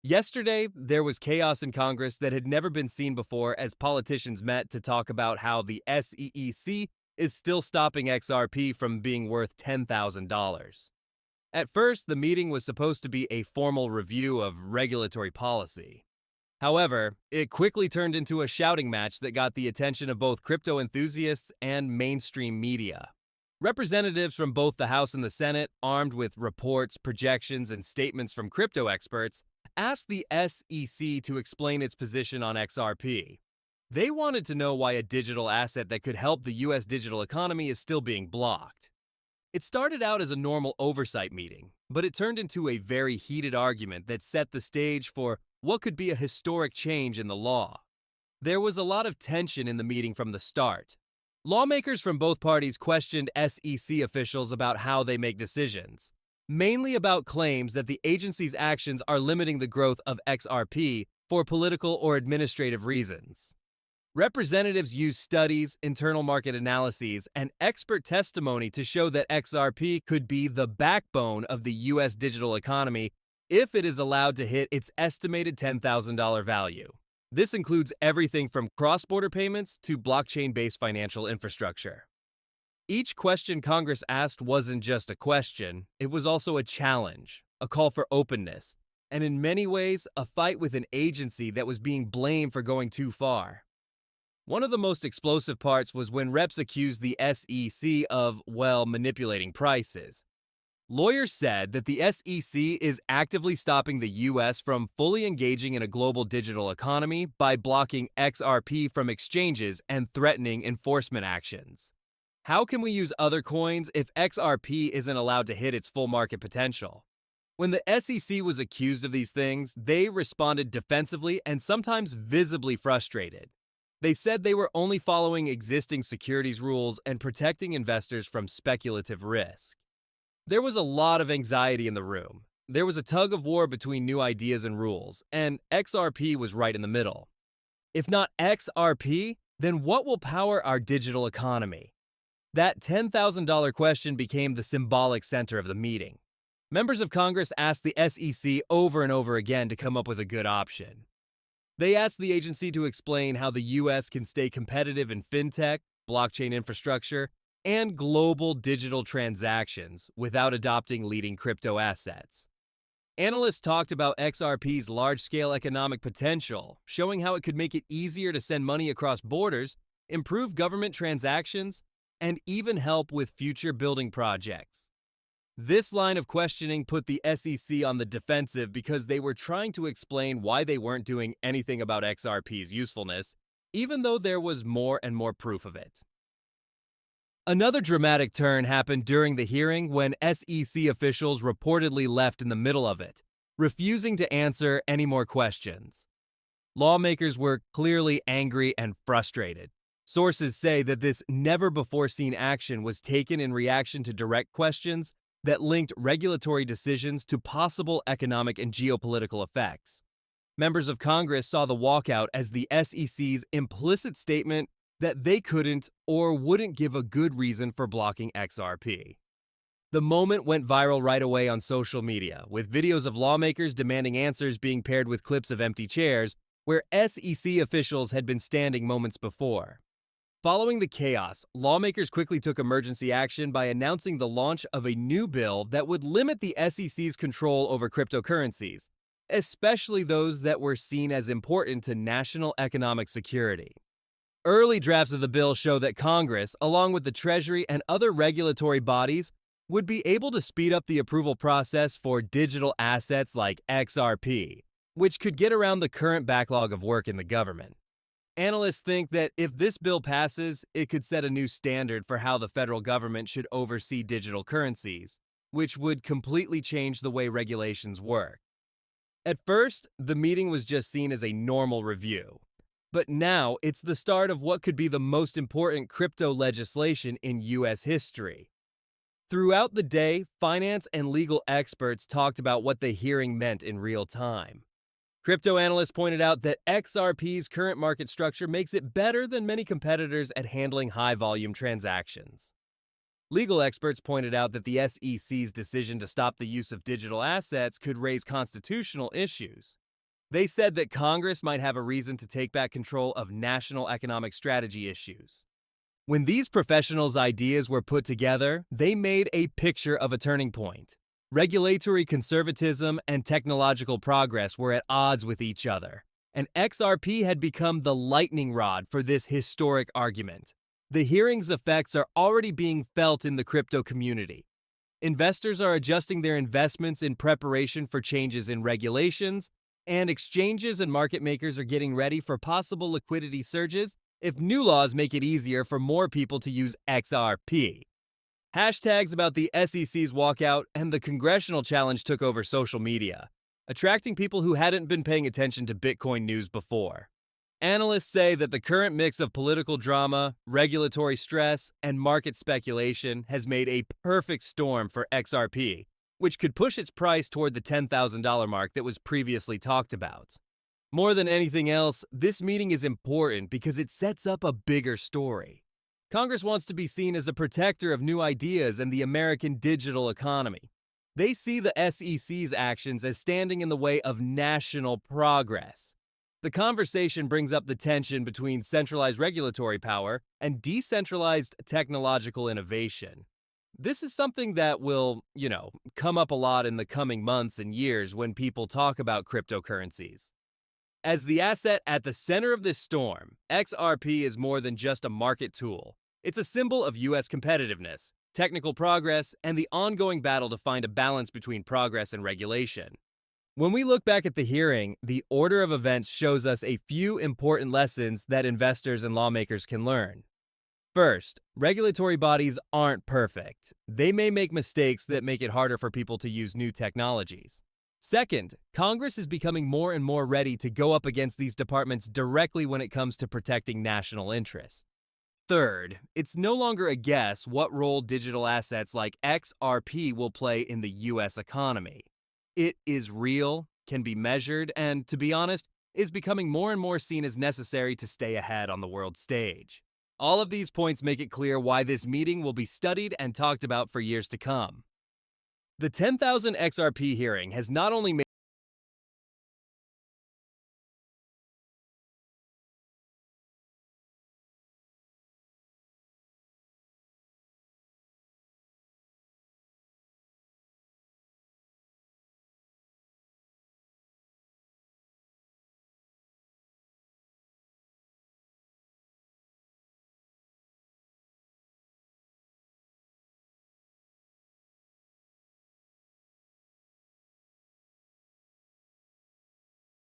Yesterday, there was chaos in Congress that had never been seen before as politicians met to talk about how the SEC is still stopping XRP from being worth $10,000. At first, the meeting was supposed to be a formal review of regulatory policy. However, it quickly turned into a shouting match that got the attention of both crypto enthusiasts and mainstream media. Representatives from both the House and the Senate, armed with reports, projections, and statements from crypto experts, asked the SEC to explain its position on XRP. They wanted to know why a digital asset that could help the US digital economy is still being blocked. It started out as a normal oversight meeting, but it turned into a very heated argument that set the stage for what could be a historic change in the law. There was a lot of tension in the meeting from the start. Lawmakers from both parties questioned SEC officials about how they make decisions, mainly about claims that the agency's actions are limiting the growth of XRP for political or administrative reasons. Representatives used studies, internal market analyses, and expert testimony to show that XRP could be the backbone of the US digital economy if it is allowed to hit its estimated $10,000 value. This includes everything from cross-border payments to blockchain-based financial infrastructure. Each question Congress asked wasn't just a question, it was also a challenge, a call for openness, and in many ways, a fight with an agency that was being blamed for going too far. One of the most explosive parts was when reps accused the SEC of, manipulating prices. Lawyers said that the SEC is actively stopping the US from fully engaging in a global digital economy by blocking XRP from exchanges and threatening enforcement actions. How can we use other coins if XRP isn't allowed to hit its full market potential? When the SEC was accused of these things, they responded defensively and sometimes visibly frustrated. They said they were only following existing securities rules and protecting investors from speculative risk. There was a lot of anxiety in the room. There was a tug of war between new ideas and rules, and XRP was right in the middle. If not XRP, then what will power our digital economy? That $10,000 question became the symbolic center of the meeting. Members of Congress asked the SEC over and over again to come up with a good option. They asked the agency to explain how the US can stay competitive in fintech, blockchain infrastructure, and global digital transactions without adopting leading crypto assets. Analysts talked about XRP's large-scale economic potential, showing how it could make it easier to send money across borders, improve government transactions, and even help with future building projects. This line of questioning put the SEC on the defensive because they were trying to explain why they weren't doing anything about XRP's usefulness, even though there was more and more proof of it. Another dramatic turn happened during the hearing when SEC officials reportedly left in the middle of it, refusing to answer any more questions. Lawmakers were clearly angry and frustrated. Sources say that this never-before-seen action was taken in reaction to direct questions that linked regulatory decisions to possible economic and geopolitical effects. Members of Congress saw the walkout as the SEC's implicit statement that they couldn't or wouldn't give a good reason for blocking XRP. The moment went viral right away on social media, with videos of lawmakers demanding answers being paired with clips of empty chairs where SEC officials had been standing moments before. Following the chaos, lawmakers quickly took emergency action by announcing the launch of a new bill that would limit the SEC's control over cryptocurrencies, especially those that were seen as important to national economic security. Early drafts of the bill show that Congress, along with the Treasury and other regulatory bodies, would be able to speed up the approval process for digital assets like XRP, which could get around the current backlog of work in the government. Analysts think that if this bill passes, it could set a new standard for how the federal government should oversee digital currencies, which would completely change the way regulations work. At first, the meeting was just seen as a normal review. But now it's the start of what could be the most important crypto legislation in US history. Throughout the day, finance and legal experts talked about what the hearing meant in real time. Crypto analysts pointed out that XRP's current market structure makes it better than many competitors at handling high-volume transactions. Legal experts pointed out that the SEC's decision to stop the use of digital assets could raise constitutional issues. They said that Congress might have a reason to take back control of national economic strategy issues. When these professionals' ideas were put together, they made a picture of a turning point. Regulatory conservatism and technological progress were at odds with each other, and XRP had become the lightning rod for this historic argument. The hearing's effects are already being felt in the crypto community. Investors are adjusting their investments in preparation for changes in regulations, and exchanges and market makers are getting ready for possible liquidity surges if new laws make it easier for more people to use XRP. Hashtags about the SEC's walkout and the congressional challenge took over social media, attracting people who hadn't been paying attention to Bitcoin news before. Analysts say that the current mix of political drama, regulatory stress, and market speculation has made a perfect storm for XRP, which could push its price toward the $10,000 mark that was previously talked about. More than anything else, this meeting is important because it sets up a bigger story. Congress wants to be seen as a protector of new ideas and the American digital economy. They see the SEC's actions as standing in the way of national progress. The conversation brings up the tension between centralized regulatory power and decentralized technological innovation. This is something that will, come up a lot in the coming months and years when people talk about cryptocurrencies. As the asset at the center of this storm, XRP is more than just a market tool. It's a symbol of U.S. competitiveness, technical progress, and the ongoing battle to find a balance between progress and regulation. When we look back at the hearing, the order of events shows us a few important lessons that investors and lawmakers can learn. First, regulatory bodies aren't perfect. They may make mistakes that make it harder for people to use new technologies. Second, Congress is becoming more and more ready to go up against these departments directly when it comes to protecting national interests. Third, it's no longer a guess what role digital assets like XRP will play in the U.S. economy. It is real, can be measured, and, to be honest, is becoming more and more seen as necessary to stay ahead on the world stage. All of these points make it clear why this meeting will be studied and talked about for years to come. The 10,000 XRP hearing has not only made